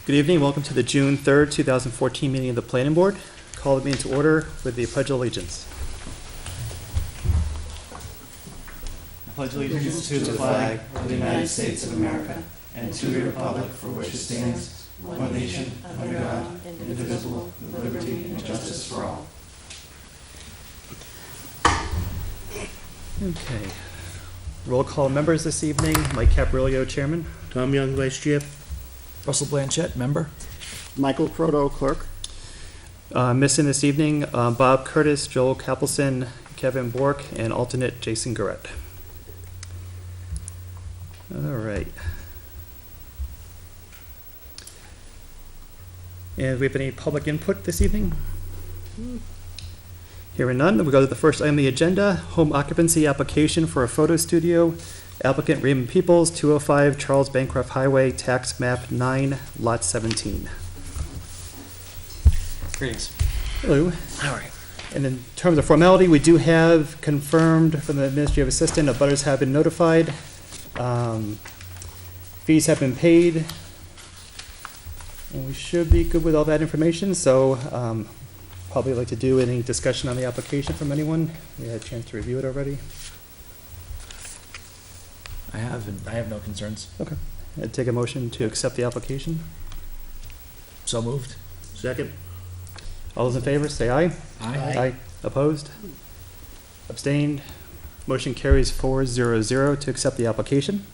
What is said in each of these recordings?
Good evening. Welcome to the June 3rd, 2014 meeting of the Planning Board. Call the meeting to order with the Pledge of Allegiance. I pledge allegiance to the flag of the United States of America and to the republic for which it stands, one nation, under God, indivisible, with liberty and justice for all. Okay. Roll call members this evening. Mike Caprilio, Chairman. Tom Young, Vice Chair. Russell Blanchett, member. Michael Croto, clerk. Missing this evening, Bob Curtis, Joel Kappelson, Kevin Bork, and alternate Jason Garrett. All right. And do we have any public input this evening? Hearing none, we go to the first item on the agenda, home occupancy application for a photo studio. Applicant Raymond Peoples, 205 Charles Bancroft Highway, tax map 9, lot 17. Greetings. Hello. All right. And in terms of formality, we do have confirmed from the administrative assistant, abutters have been notified. Fees have been paid. And we should be good with all that information, so probably like to do any discussion on the application from anyone. We had a chance to review it already. I have no concerns. Okay. I'd take a motion to accept the application. So moved. Second. All those in favor, say aye. Aye. Opposed? Abstained? Motion carries 4-0-0 to accept the application.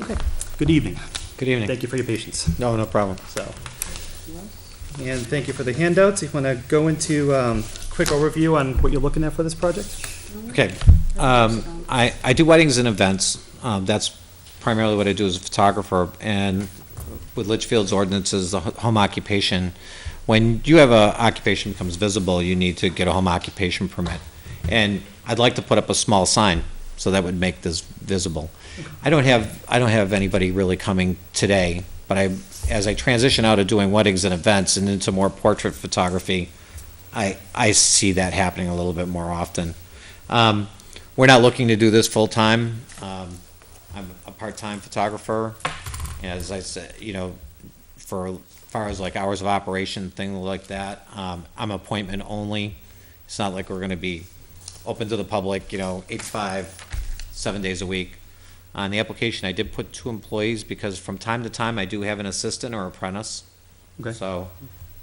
Okay. Good evening. Good evening. Thank you for your patience. No problem. And thank you for the handouts. If you want to go into quick overview on what you're looking at for this project. Okay. I do weddings and events. That's primarily what I do as a photographer. And with Litchfield's ordinances, the home occupation, when you have a occupation becomes visible, you need to get a home occupation permit. And I'd like to put up a small sign so that would make this visible. I don't have anybody really coming today, but as I transition out of doing weddings and events and into more portrait photography, I see that happening a little bit more often. We're not looking to do this full-time. I'm a part-time photographer. As I said, for as far as like hours of operation, things like that, I'm appointment only. It's not like we're going to be open to the public, 8 to 5, 7 days a week. On the application, I did put 2 employees because from time to time, I do have an assistant or apprentice. Okay. So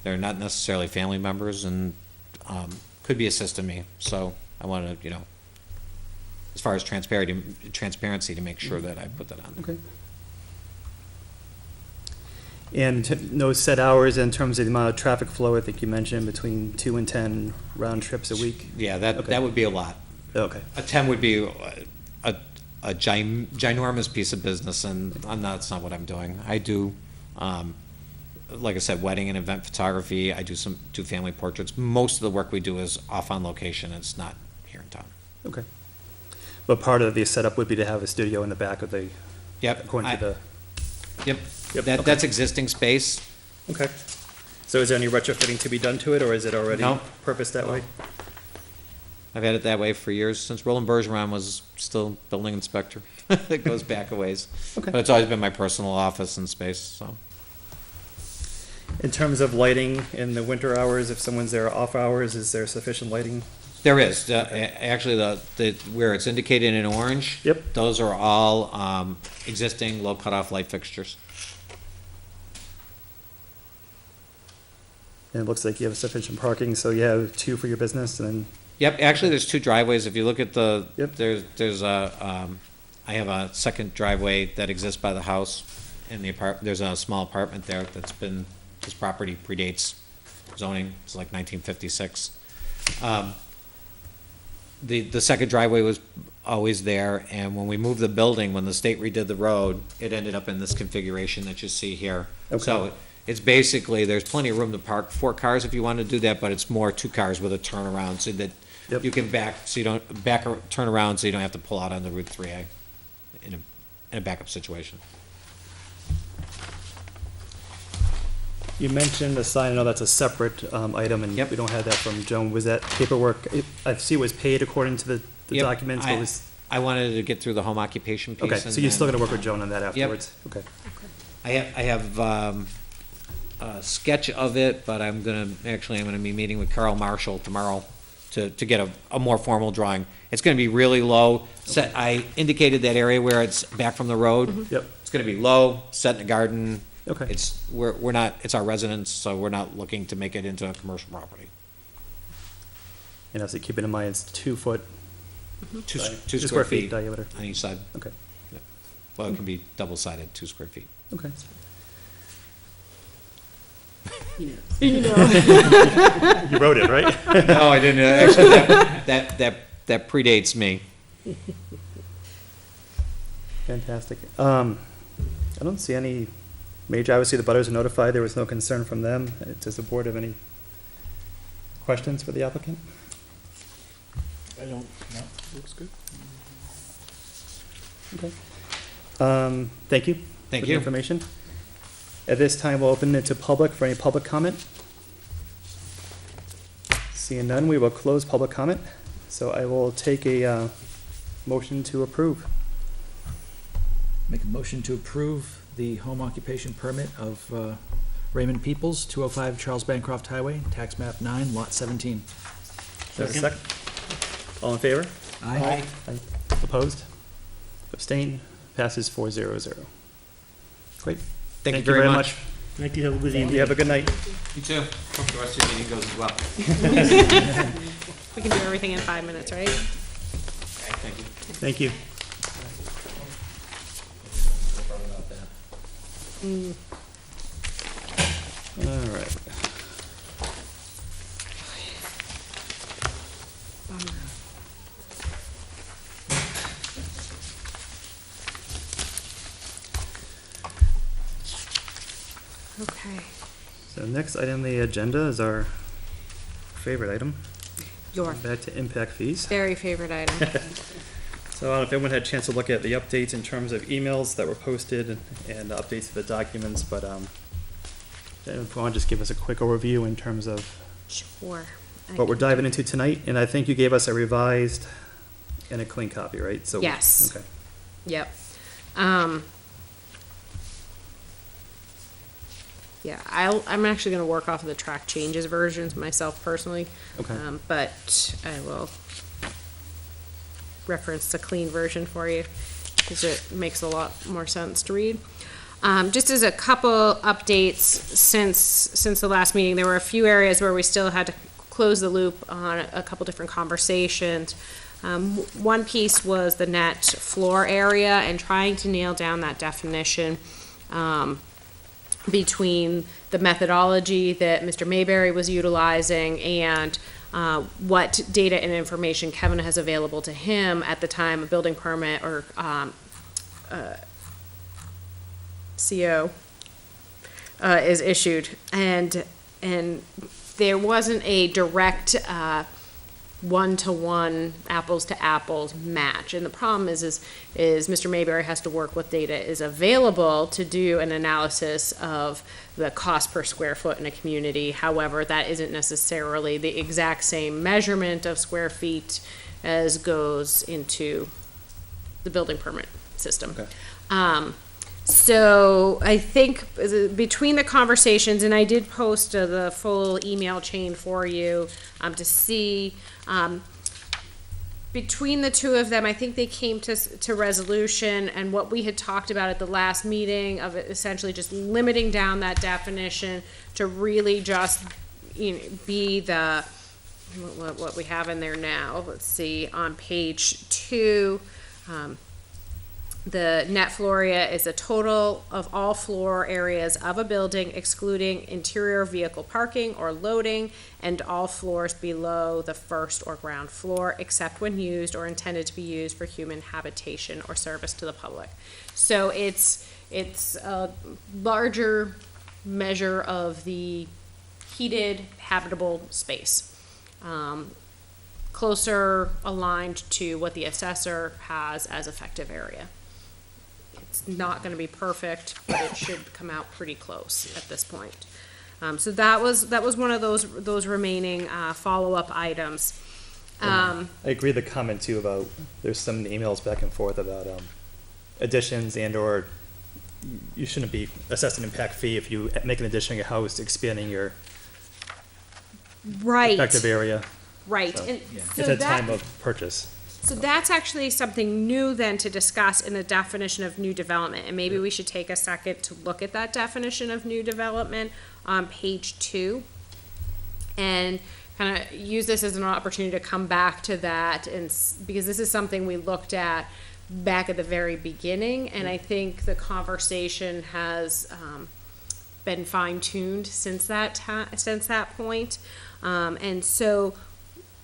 they're not necessarily family members and could be assisting me. So I wanted to, as far as transparency to make sure that I put that on there. Okay. And no set hours in terms of the amount of traffic flow. I think you mentioned between 2 and 10 round trips a week. Yeah, that would be a lot. Okay. A 10 would be a ginormous piece of business, and that's not what I'm doing. I do, like I said, wedding and event photography. I do family portraits. Most of the work we do is off on location. It's not here in town. Okay. But part of the setup would be to have a studio in the back of the. Yep. According to the. Yep. Okay. That's existing space. Okay. So is there any retrofitting to be done to it, or is it already No. purposed that way? I've had it that way for years, since Roland Bergeron was still building inspector. It goes back a ways. Okay. But it's always been my personal office and space, so. In terms of lighting in the winter hours, if someone's there off hours, is there sufficient lighting? There is. Actually, where it's indicated in orange. Yep. Those are all existing low cutoff light fixtures. And it looks like you have sufficient parking, so you have 2 for your business, and then. Yep, actually, there's 2 driveways. If you look at Yep. I have a second driveway that exists by the house in the there's a small apartment there this property predates zoning. It's like 1956. The second driveway was always there, and when we moved the building, when the state redid the road, it ended up in this configuration that you see here. Okay. So it's basically, there's plenty of room to park 4 cars if you want to do that, but it's more 2 cars with a turnaround so that Yep. you can turn around so you don't have to pull out on the Route 3A in a backup situation. You mentioned the sign. I know that's a separate item, and Yep. we don't have that from Joan. Was that paperwork? I see it was paid according to the Yep. documents. I wanted to get through the home occupation piece. Okay, so and you're still then- going to work with Joan on that afterwards? Okay. I have a sketch of it, but I'm gonna be meeting with Carl Marshall tomorrow to get a more formal drawing. It's gonna be really low. I indicated that area where it's back from the road. Yep. It's gonna be low, set in a garden. Okay. We're not, it's our residence, so we're not looking to make it into a commercial property. And obviously keeping in mind it's 2 foot. Two square feet diameter. on each side. Okay. Well, it can be double-sided, 2 square feet. Okay. You You wrote it, right? No, I didn't. Actually, that predates me. Fantastic. I don't see any major, obviously the butters are notified, there was no concern from them. Does the board have any questions for the applicant? I don't, no, looks good. Okay. Thank you. Thank for the you. information. At this time, we'll open it to public for any public comment. Seeing none, we will close public comment. So I will take a motion to approve. Make a motion to approve the home occupation permit of Raymond Peoples, 205 Charles Bancroft Highway, tax map 9, lot 17. There's a second. All in favor? Aye. Opposed? Abstain? Passes 400. Great. Thank you very much. Thank you, have a good You evening. have a good night. You too. Hope the rest of your meeting goes as well. We can do everything in 5 minutes, right? Thank you. Thank you. All right. Okay. So next item on the agenda is our favorite item. Your Back to impact fees. very favorite item. So I don't know if everyone had a chance to look at the updates in terms of emails that were posted and updates to the documents, but if you want to just give us a quick overview in terms of Sure. what we're diving into tonight, and I think you gave us a revised and a clean copy, right? So Yes. Okay. Yep. Yeah, I'm actually gonna work off of the track changes versions myself personally. Okay. But I will reference the clean version for you, because it makes a lot more sense to read. Just as a couple updates since the last meeting, there were a few areas where we still had to close the loop on a couple different conversations. One piece was the net floor area and trying to nail down that definition between the methodology that Mr. Mayberry was utilizing and what data and information Kevin has available to him at the time a building permit or CO is issued. And there wasn't a direct one-to-one, apples-to-apples match. And the problem is Mr. Mayberry has to work with data is available to do an analysis of the cost per square foot in a community. However, that isn't necessarily the exact same measurement of square feet as goes into the building permit system. Okay. So I think between the conversations, and I did post the full email chain for you to see, between the two of them, I think they came to resolution, and what we had talked about at the last meeting of essentially just limiting down that definition to really just be the what we have in there now. Let's see, on page 2. The net floor area is the total of all floor areas of a building excluding interior vehicle parking or loading and all floors below the first or ground floor except when used or intended to be used for human habitation or service to the public. So it's a larger measure of the heated habitable space. Closer aligned to what the assessor has as effective area. It's not going to be perfect, but it should come out pretty close at this point. So that was one of those remaining follow-up items. I agree with the comment too about there's some emails back and forth about additions and or you shouldn't be assessed an impact fee if you make an addition to your house, expanding your Right, effective area right. So, And yeah. so at the that- time of purchase. So that's actually something new then to discuss in the definition of new development, and maybe we should take a second to look at that definition of new development on page 2. And kind of use this as an opportunity to come back to that, and because this is something we looked at back at the very beginning, and I think the conversation has been fine-tuned since that point. And so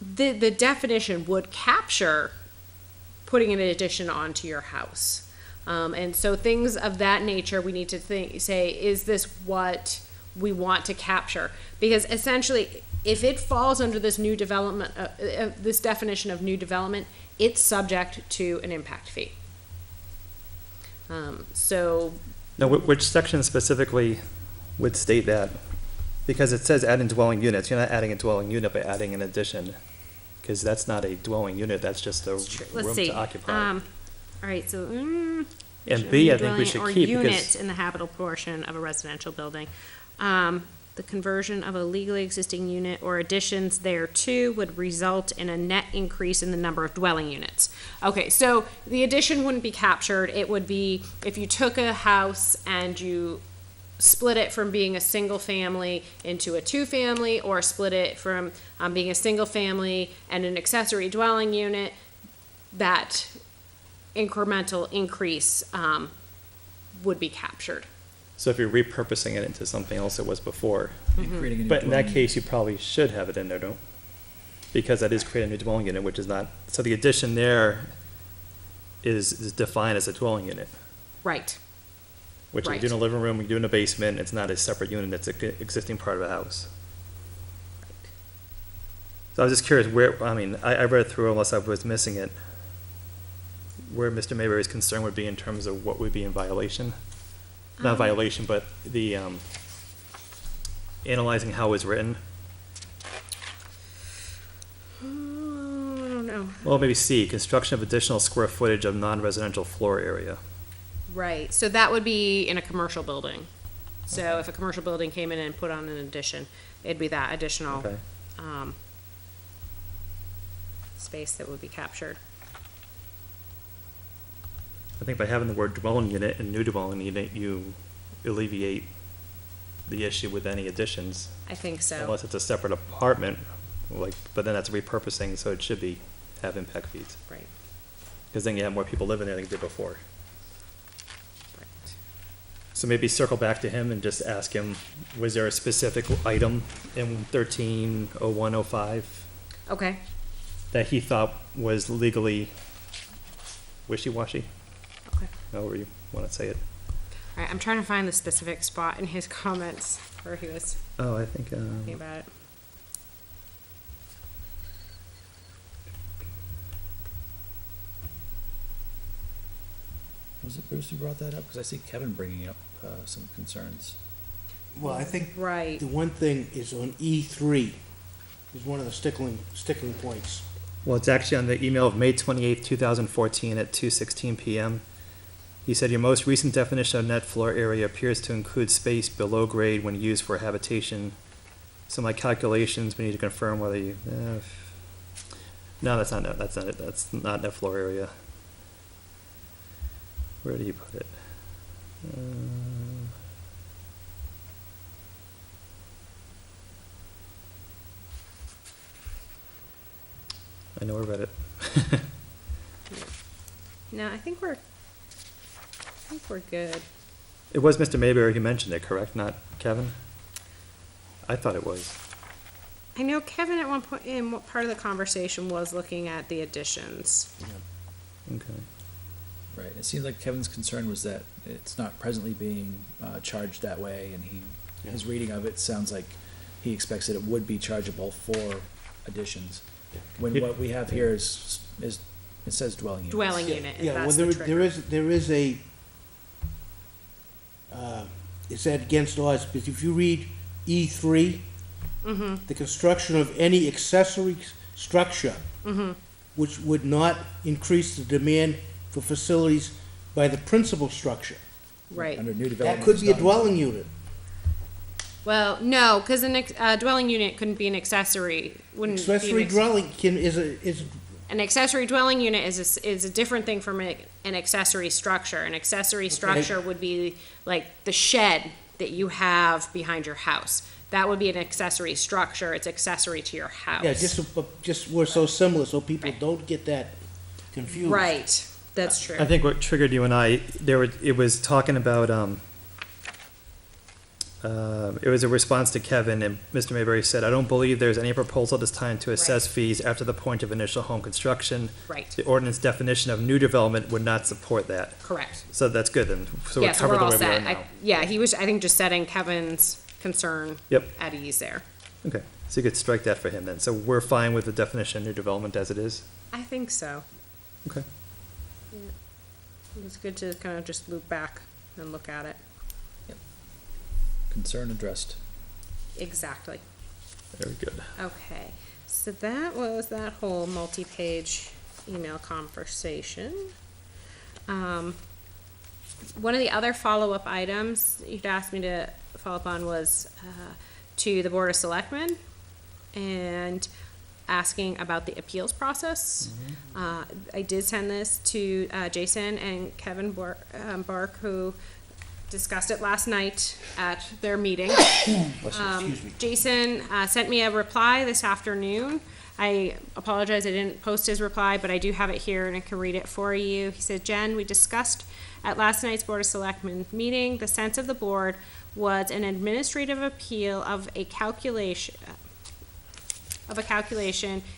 the definition would capture putting an addition onto your house. And so things of that nature, we need to say, is this what we want to capture? Because essentially, if it falls under this new development, this definition of new development, it's subject to an impact fee. So, Now, which section specifically would state that? Because it says adding dwelling units. You're not adding a dwelling unit by adding an addition. Because that's not a dwelling unit, that's just a let's room see. to occupy. All right, so. And B, I think we should Or keep units because, in the habitable portion of a residential building. The conversion of a legally existing unit or additions thereto would result in a net increase in the number of dwelling units. Okay, so the addition wouldn't be captured. It would be if you took a house and you split it from being a single family into a two-family, or split it from being a single family and an accessory dwelling unit, that incremental increase would be captured. so if you're repurposing it into something else it was before. And creating a new But in that dwelling case, you probably should have it in there, no? Because that is creating a new dwelling unit, which is not, so the addition there is defined as a dwelling unit. Right. Which if you do in a living room, you do in a basement, it's not a separate unit, it's an existing part of a house. So I was just curious where, I mean, I read through unless I was missing it, where Mr. Mayberry's concern would be in terms of what would be in violation. Not violation, but the, analyzing how it's written. I don't know. Well, maybe C, construction of additional square footage of non-residential floor area. Right, so that would be in a commercial building. So if a commercial building came in and put on an addition, it'd be that additional, Okay. space that would be captured. I think by having the word dwelling unit and new dwelling unit, you alleviate the issue with any additions. I think so. Unless it's a separate apartment, like, but then that's repurposing, so it should have impact fees. Right, Because then you have more people living there than you did before. right. So maybe circle back to him and just ask him, was there a specific item in 130105 Okay, that he thought was legally wishy-washy? okay. However you want to say it. All right, I'm trying to find the specific spot in his comments where he was Oh, I think, thinking about it. Was it Bruce who brought that up? Because I see Kevin bringing up some concerns. Well, I think Right, the one thing is on E3 is one of the sticking points. well, it's actually on the email of May 28th, 2014 at 2:16 PM. He said, your most recent definition of net floor area appears to include space below grade when used for habitation. So my calculations, we need to confirm whether you, no, that's not it, that's not net floor area. Where do you put it? I know I read it. no, I think we're good. It was Mr. Mayberry who mentioned it, correct? Not Kevin? I thought it was. I know Kevin at one point, in what part of the conversation was looking at the additions. Okay. Right, it seems like Kevin's concern was that it's not presently being charged that way, and his reading of it sounds like he expects that it would be chargeable for additions. When Yeah. what we have here is, it says dwelling unit. Dwelling unit, and Yeah, well, that's the trigger. there is a, it's that against odds, because if you read E3, the construction of any accessory structure which would not increase the demand for facilities by the principal structure Right. Under new development. That could it's be a not- dwelling unit. Well, no, because a dwelling unit couldn't be an accessory, wouldn't be Accessory an dwelling is An accessory dwelling unit is a different thing from an accessory structure. An accessory structure would be like the shed that you have behind your house. That would be an accessory structure. It's accessory to your house. yeah, just we're so similar, so people Right. don't get that confused. Right, that's true. I think what triggered you and I, it was talking about, it was a response to Kevin, and Mr. Mayberry said, I don't believe there's any proposal this time to assess Right. fees after the point of initial home construction. Right, The ordinance definition of new development would not support that. correct. So that's good then. So Yeah, we're so we're covered the all way we are set. now. Yeah, he was, I think, just setting Kevin's concern Yep. at ease there. Okay, so you could strike that for him then. So we're fine with the definition of new development as it is? I think so. Okay. It's good to kind of just loop back and look at it. Concern addressed. Exactly. Very good. Okay, so that was that whole multi-page email conversation. One of the other follow-up items you'd asked me to follow up on was to the Board of Selectmen and asking about the appeals process. I did send this to Jason and Kevin Bark, who discussed it last night at their meeting. Excuse me. Jason sent me a reply this afternoon. I apologize, I didn't post his reply, but I do have it here and I can read it for you. He said, Jen, we discussed at last night's Board of Selectmen meeting, the sense of the board was an administrative appeal of a calculation.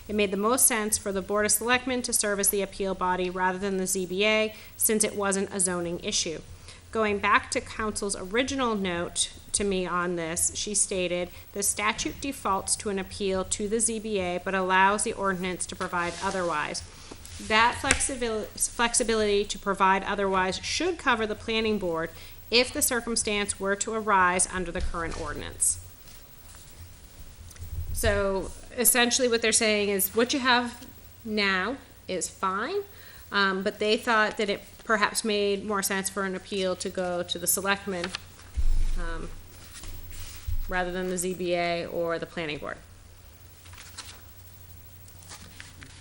It made the most sense for the Board of Selectmen to serve as the appeal body rather than the ZBA, since it wasn't a zoning issue. Going back to council's original note to me on this, she stated, the statute defaults to an appeal to the ZBA, but allows the ordinance to provide otherwise. That flexibility to provide otherwise should cover the planning board if the circumstance were to arise under the current ordinance. So essentially what they're saying is what you have now is fine, but they thought that it perhaps made more sense for an appeal to go to the selectmen rather than the ZBA or the planning board.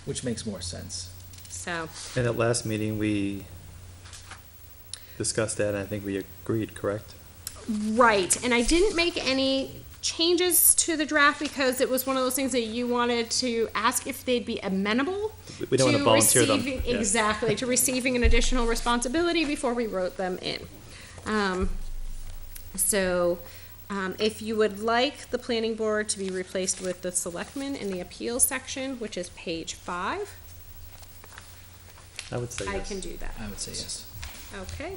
Which makes more sense. So, And at last meeting, we discussed that, and I think we agreed, correct? right, and I didn't make any changes to the draft because it was one of those things that you wanted to ask if they'd be amenable We don't want to volunteer them. receiving, Yeah. exactly, to receiving an additional responsibility before we wrote them in. If you would like the planning board to be replaced with the selectmen in the appeals section, which is page 5, I would say I yes. can do that. I would say yes. Okay.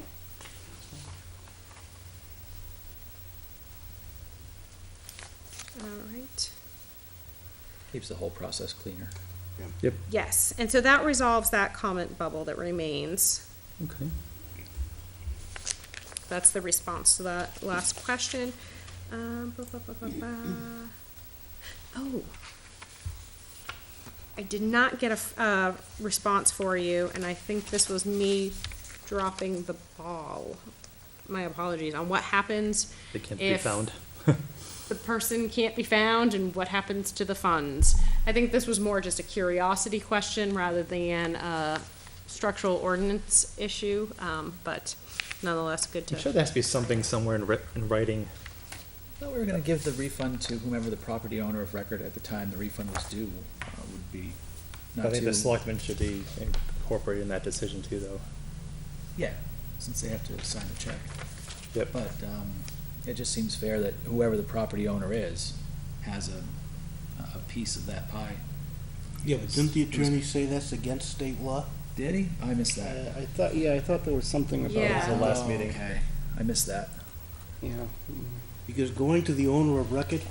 All right. Keeps the whole process cleaner. Yes, and so that resolves that comment bubble that remains. Okay. That's the response to that last question. Oh. I did not get a response for you, and I think this was me dropping the ball. My apologies on what happens It can't be if found. the person can't be found and what happens to the funds. I think this was more just a curiosity question rather than a structural ordinance issue, but nonetheless, good I'm to. sure there has to be something somewhere in writing. I thought we were gonna give the refund to whomever the property owner of record at the time the refund was due, would be. I not think the to- selectmen should be incorporated in that decision too, though. Yeah, since they have to sign the check. Yep. But, it just seems fair that whoever the property owner is has a piece of that pie. Yeah, but didn't the attorney say that's against state law? Did he? I missed that. I thought there was something about Yeah. it. The last Oh, meeting. Okay, I missed that. Yeah. Because going to the owner of record,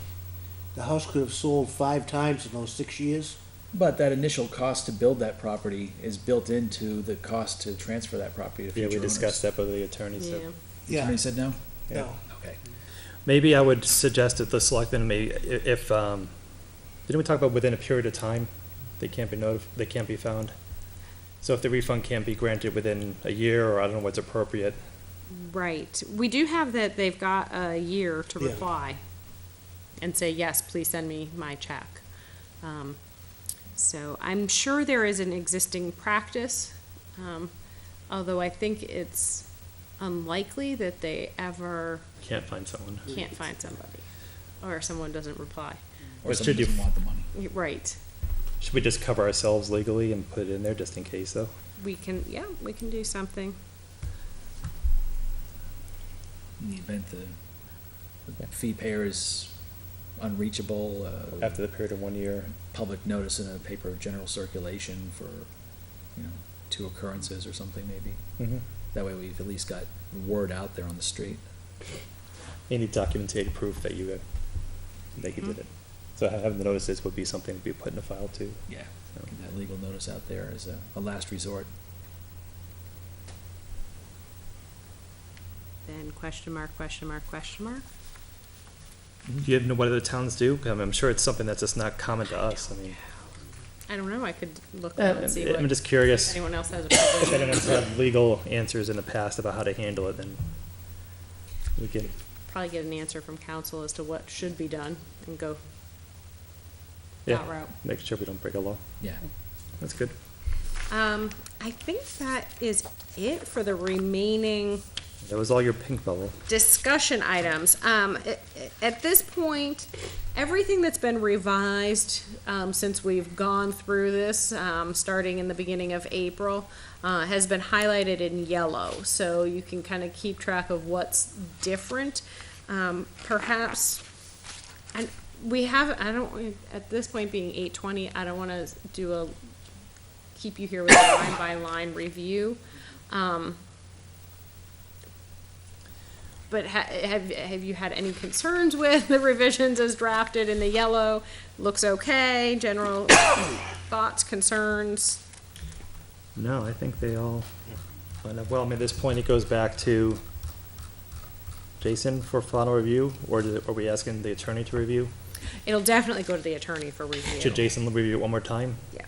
the house could have sold 5 times in those 6 years. But that initial cost to build that property is built into the cost to transfer that property to Yeah, future we owners. discussed that, but the attorney Yeah. said. The attorney said no? Yeah. No. Okay. Maybe I would suggest that the selectmen may, if, didn't we talk about within a period of time, they can't be found? So if the refund can't be granted within a year, or I don't know what's appropriate, Right. We do have that they've got a year to Yeah. reply and say, yes, please send me my check. So I'm sure there is an existing practice, although I think it's unlikely that they ever Can't find someone. can't find somebody or someone doesn't reply. Or But someone should you- doesn't want the money. Right. Should we just cover ourselves legally and put it in there just in case, though? We can, yeah, we can do something. In the event the fee payer is unreachable, After the period of 1 year? public notice in a paper of general circulation for, 2 occurrences or something maybe. Mm-hmm. That way we've at least got word out there on the street. Any documented proof that you did it. So having the notices would be something to be put in a file too. Yeah. Get that legal notice out there as a last resort. Then question mark, question mark, question mark. Do you know what other towns do? I mean, I'm sure it's something that's just not common to us. I mean, I don't know, I could look up and see I'm what, just curious. if anyone else has a If provision. anyone's had legal answers in the past about how to handle it, then we can, Probably get an answer from council as to what should be done and go yeah, that route. make sure we don't break a law. Yeah. That's good. I think that is it for the remaining That was all your pink bubble. discussion items. At this point, everything that's been revised, since we've gone through this, starting in the beginning of April, has been highlighted in yellow, so you can kind of keep track of what's different. Perhaps, and we have, I don't, at this point being 8:20, I don't want to keep you here with a line-by-line review. But have you had any concerns with the revisions as drafted in the yellow? Looks okay, general thoughts, concerns? No, I think they all line up well. I mean, at this point, it goes back to Jason for final review, or are we asking the attorney to review? It'll definitely go to the attorney for review. Should Jason review it one more time? Yeah.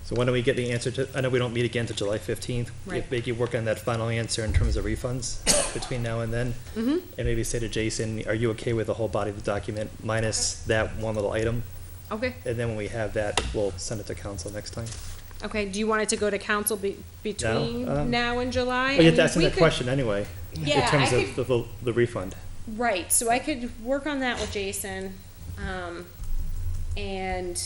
So when do we get the answer to, I know we don't meet again until July 15th. Right. If Becky work on that final answer in terms of refunds between now and then. Mm-hmm. And maybe say to Jason, are you okay with the whole body of the document minus that one little item? Okay, And then when we have that, we'll send it to council next time. okay, do you want it to go to council between No, now and July? Oh, I you have mean, to ask him we that could- question anyway. Yeah, In terms I of the refund. Right, so I could work on that with Jason, and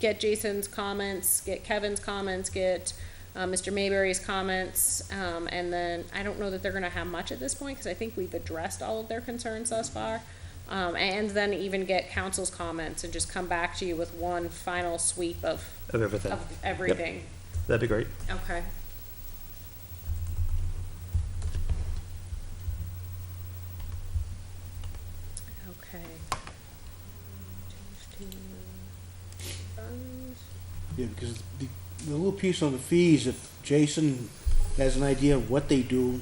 get Jason's comments, get Kevin's comments, get, Mr. Mayberry's comments, and then, I don't know that they're gonna have much at this point, cause I think we've addressed all of their concerns thus far. And then even get council's comments and just come back to you with one final sweep of Of everything. of everything. That'd be great. Okay. Okay. Yeah, because the little piece on the fees, if Jason has an idea of what they do,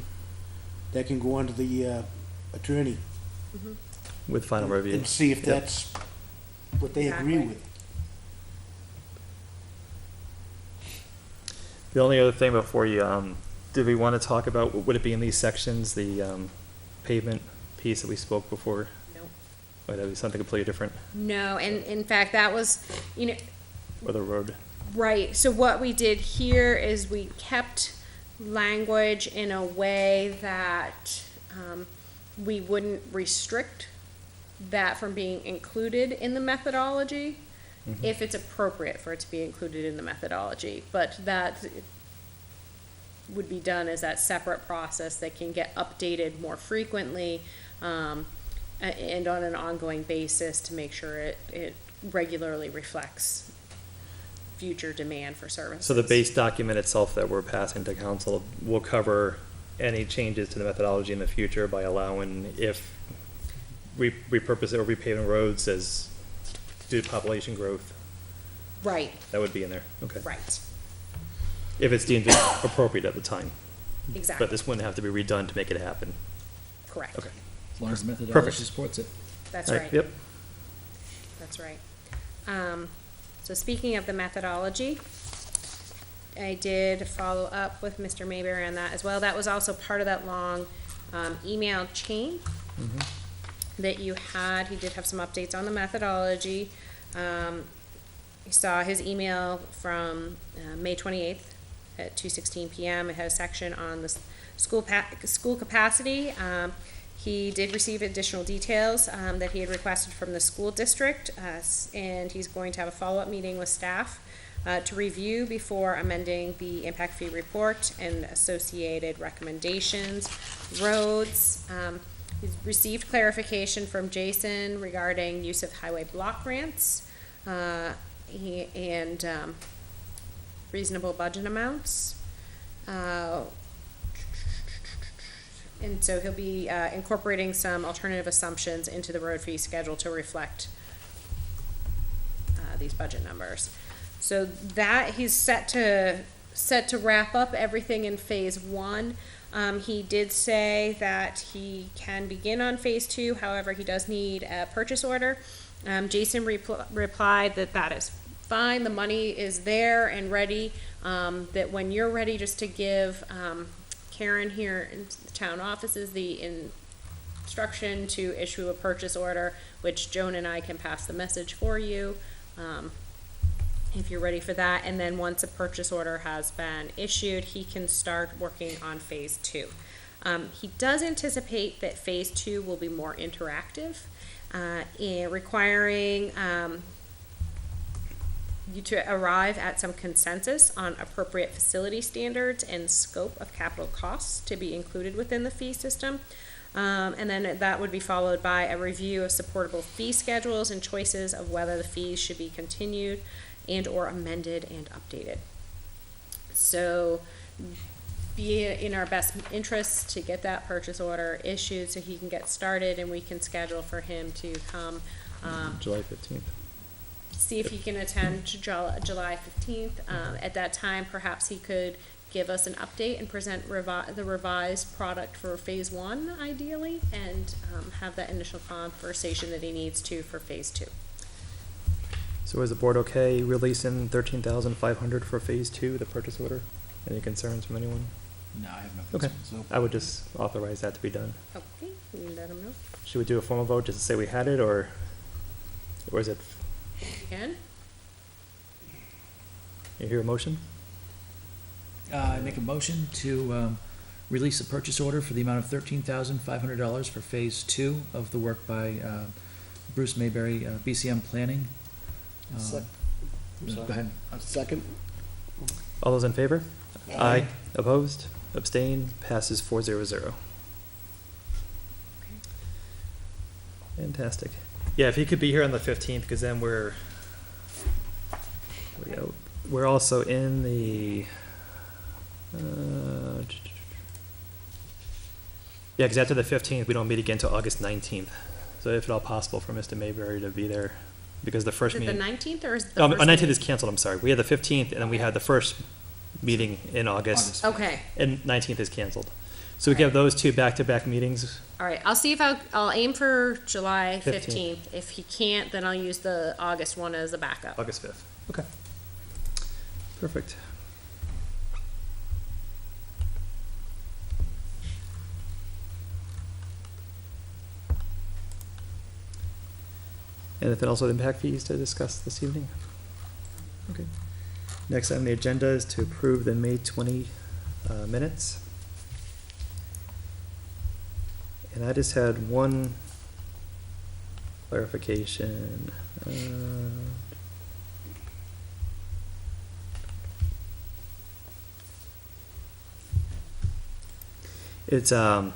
that can go on to the attorney With final review. and see if Yep. that's what they agree Exactly. with. The only other thing before you, did we want to talk about, would it be in these sections, the pavement piece that we spoke before? Nope. Or that be something completely different, No, and in fact, that was, you know, or the road? right, so what we did here is we kept language in a way that, we wouldn't restrict that from being included in the methodology, if it's appropriate for it to be included in the methodology, but that would be done as that separate process that can get updated more frequently, and on an ongoing basis to make sure it regularly reflects future demand for services. So the base document itself that we're passing to council will cover any changes to the methodology in the future by allowing if repurpose it or repaving roads as due to population growth. Right, That would be in there, okay. right, If it's deemed appropriate at the time. exactly, But this wouldn't have to be redone to make it happen. correct. Okay. As long as the Perfect. methodology supports it. That's All right. Yep. That's right. So speaking of the methodology, I did follow up with Mr. Mayberry on that as well. That was also part of that long, email chain that you had. He did have some updates on the methodology. You saw his email from, May 28th at 2:16 PM. It had a section on the school capacity. He did receive additional details that he had requested from the school district, and he's going to have a follow-up meeting with staff to review before amending the impact fee report and associated recommendations. Roads, he's received clarification from Jason regarding use of highway block grants and reasonable budget amounts. And so he'll be incorporating some alternative assumptions into the road fee schedule to reflect these budget numbers. So that he's set to wrap up everything in phase one. He did say that he can begin on phase two, however, he does need a purchase order. Jason replied that is fine, the money is there and ready, that when you're ready, just to give Karen here in the town offices the instruction to issue a purchase order, which Joan and I can pass the message for you, if you're ready for that. And then once a purchase order has been issued, he can start working on phase two. He does anticipate that phase two will be more interactive, requiring you to arrive at some consensus on appropriate facility standards and scope of capital costs to be included within the fee system. And then that would be followed by a review of supportable fee schedules and choices of whether the fees should be continued and or amended and updated. So be it in our best interest to get that purchase order issued so he can get started and we can schedule for him to come July 15th. see if he can attend July 15th. At that time, perhaps he could give us an update and present the revised product for phase one, ideally, and have that initial conversation that he needs to for phase two. So is the board okay releasing 13,500 for phase two, the purchase order? Any concerns from anyone? No, I have no Okay. concerns. I would just authorize that to be done. Okay, can you let him know? Should we do a formal vote just to say we had it, or is it, You can? you hear a motion? I make a motion to release a purchase order for the amount of $13,500 for phase two of the work by Bruce Mayberry, BCM Planning. Sec- I'm Go sorry. ahead. Second? All those in favor? Aye. Opposed? Abstain? Passes 400. Fantastic. Yeah, if he could be here on the 15th, because then we're also in the, yeah, because after the 15th, we don't meet again until August 19th. So if at all possible for Mr. Mayberry to be there, because the first Is it the meeting. 19th or is it the Oh, first 19th meeting? is canceled, I'm sorry. We had the 15th, and then we had the first meeting in August, Okay, and 19th is canceled. So we can have those two back-to-back meetings. all right, I'll see if I'll aim for July 15th. 15th. If he can't, then I'll use the August one as a backup. August 5th. Okay. Perfect. Anything else with impact fees to discuss this evening? Okay. Next on the agenda is to approve the May 20 minutes. And I just had one clarification. It's the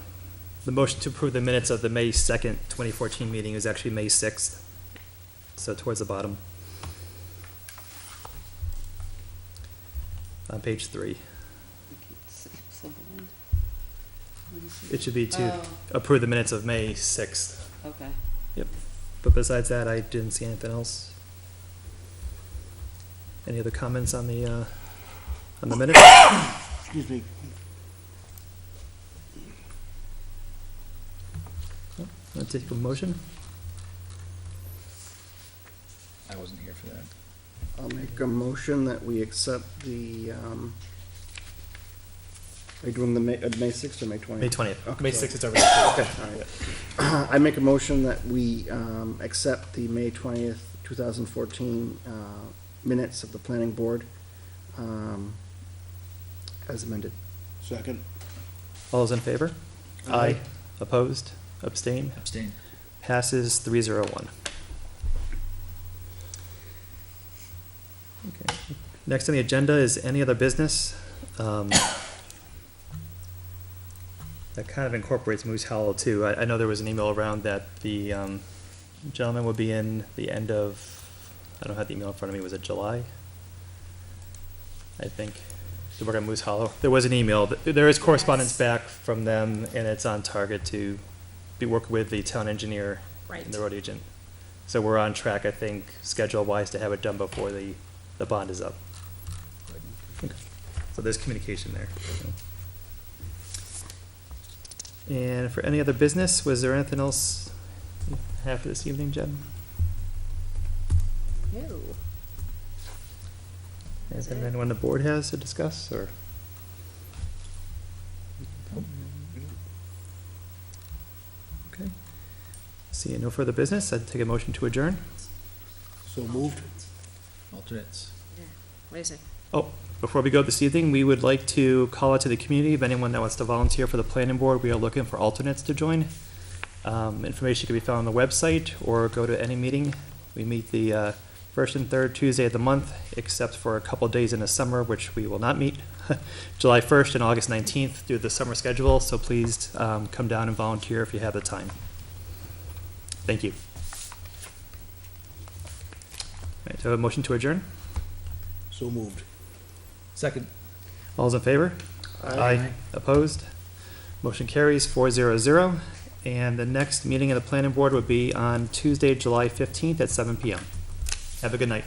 motion to approve the minutes of the May 2nd, 2014 meeting is actually May 6th. So towards the bottom. On page 3. It should be to Oh. approve the minutes of May 6th. Okay. But besides that, I didn't see anything else. Any other comments on the minutes? Excuse me. I'll take a motion. I wasn't here for that. I'll make a motion that we accept the, are you doing the May 6th or May 20th? May 20th. Okay, May so- 6th is over there. Okay, all right. I make a motion that we accept the May 20th, 2014 minutes of the planning board as amended. Second. All those in favor? Aye. Opposed? Abstain? Abstain. Passes 301. Okay. Next on the agenda is any other business. That kind of incorporates Moose Hollow too. I know there was an email around that the gentleman would be in the end of, I don't have the email in front of me, was it July? I think, to work on Moose Hollow. There was an email, there is correspondence back from them, and it's on target to be working with the town engineer Right. and the road agent. So we're on track, I think, schedule-wise, to have it done before the bond is up. Okay. So there's communication there. And for any other business, was there anything else you have for this evening, Jen? No. Anything anyone on the board has to discuss, or? Okay. Seeing no further business, I'd take a motion to adjourn. So moved. Alternates. What is it? Oh, before we go this evening, we would like to call out to the community of anyone that wants to volunteer for the planning board. We are looking for alternates to join. Information can be found on the website or go to any meeting. We meet the first and third Tuesday of the month, except for a couple of days in the summer, which we will not meet. July 1st and August 19th due to the summer schedule, so please come down and volunteer if you have the time. Thank you. All right, so a motion to adjourn? So moved. Second. All's in favor? Aye. Opposed? Motion carries 400. And the next meeting of the planning board would be on Tuesday, July 15th at 7 PM. Have a good night.